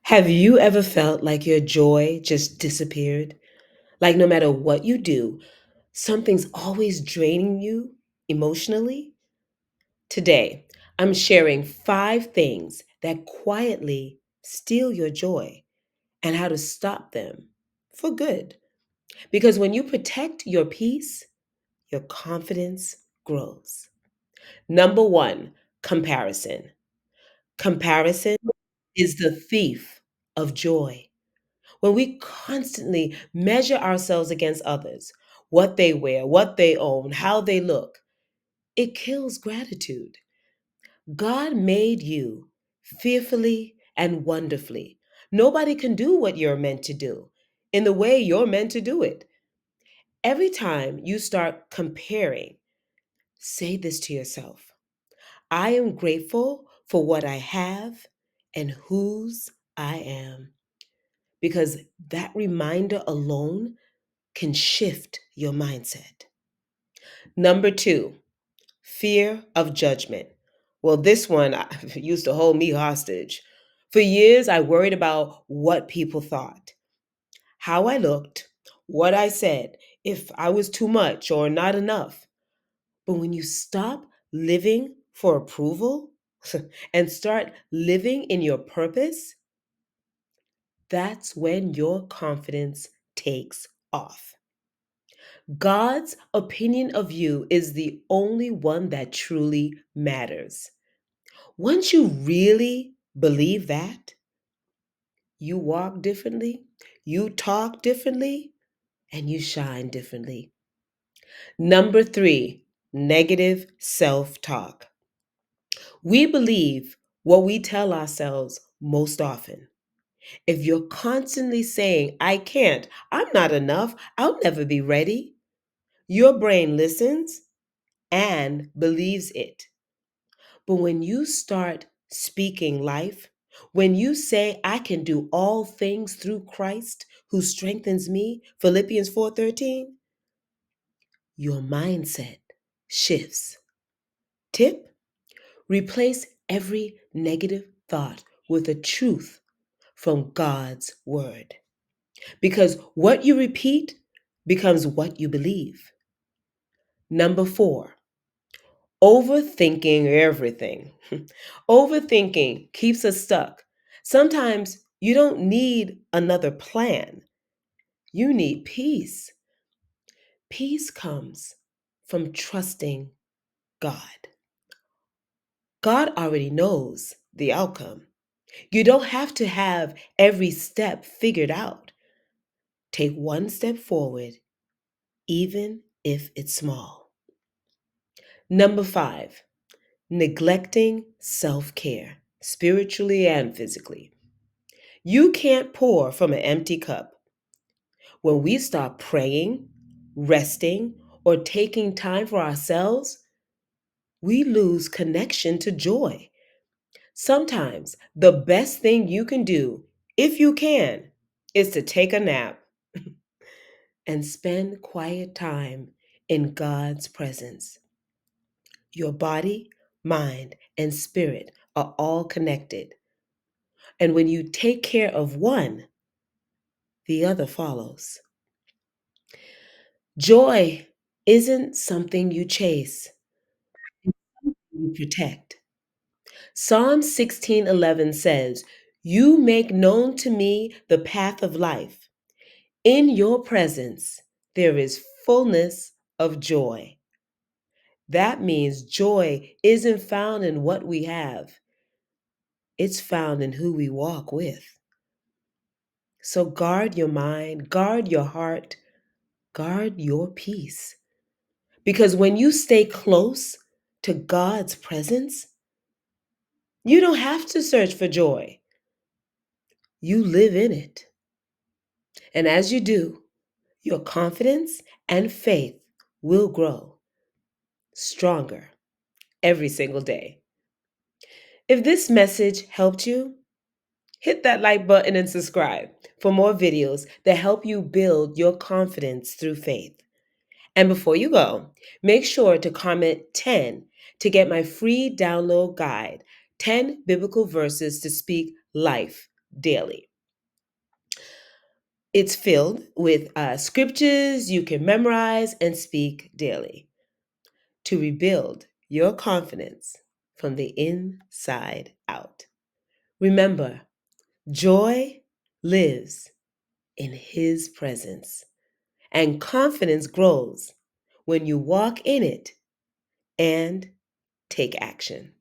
Have you ever felt like your joy just disappeared? Like no matter what you do, something's always draining you emotionally? Today, I'm sharing 5 things that quietly steal your joy and how to stop them for good. Because when you protect your peace, your confidence grows. Number one, comparison. Comparison is the thief of joy. When we constantly measure ourselves against others, what they wear, what they own, how they look, it kills gratitude. God made you fearfully and wonderfully. Nobody can do what you're meant to do in the way you're meant to do it. Every time you start comparing, say this to yourself: I am grateful for what I have and whose I am. Because that reminder alone can shift your mindset. Number two, fear of judgment. Well, this one used to hold me hostage. For years, I worried about what people thought, how I looked, what I said, if I was too much or not enough. But when you stop living for approval and start living in your purpose, that's when your confidence takes off. God's opinion of you is the only one that truly matters. Once you really believe that, you walk differently, you talk differently, and you shine differently. Number three, negative self talk. We believe what we tell ourselves most often. If you're constantly saying, I can't, I'm not enough, I'll never be ready, your brain listens and believes it. But when you start speaking life, when you say, I can do all things through Christ who strengthens me, Philippians 4:13, your mindset shifts. Tip: replace every negative thought with a truth from God's word. Because what you repeat becomes what you believe. Number four, overthinking everything. Overthinking keeps us stuck. Sometimes you don't need another plan, you need peace. Peace comes from trusting God. God already knows the outcome. You don't have to have every step figured out. Take one step forward, even if it's small. Number five, neglecting self care, spiritually and physically. You can't pour from an empty cup. When we stop praying, resting, or taking time for ourselves, we lose connection to joy. Sometimes the best thing you can do, if you can, is to take a nap and spend quiet time in God's presence. Your body, mind, and spirit are all connected. And when you take care of one, the other follows. Joy isn't something you chase, you protect. Psalm 16:11 says, You make known to me the path of life. In your presence, there is fullness of joy. That means joy isn't found in what we have, it's found in who we walk with. So guard your mind, guard your heart, guard your peace. Because when you stay close to God's presence, you don't have to search for joy. You live in it. And as you do, your confidence and faith will grow stronger every single day. If this message helped you, hit that like button and subscribe for more videos that help you build your confidence through faith. And before you go, make sure to comment 10 to get my free download guide, 10 biblical verses to speak life daily. It's filled with scriptures you can memorize and speak daily to rebuild your confidence from the inside out. Remember, joy lives in His presence, and confidence grows when you walk in it and take action.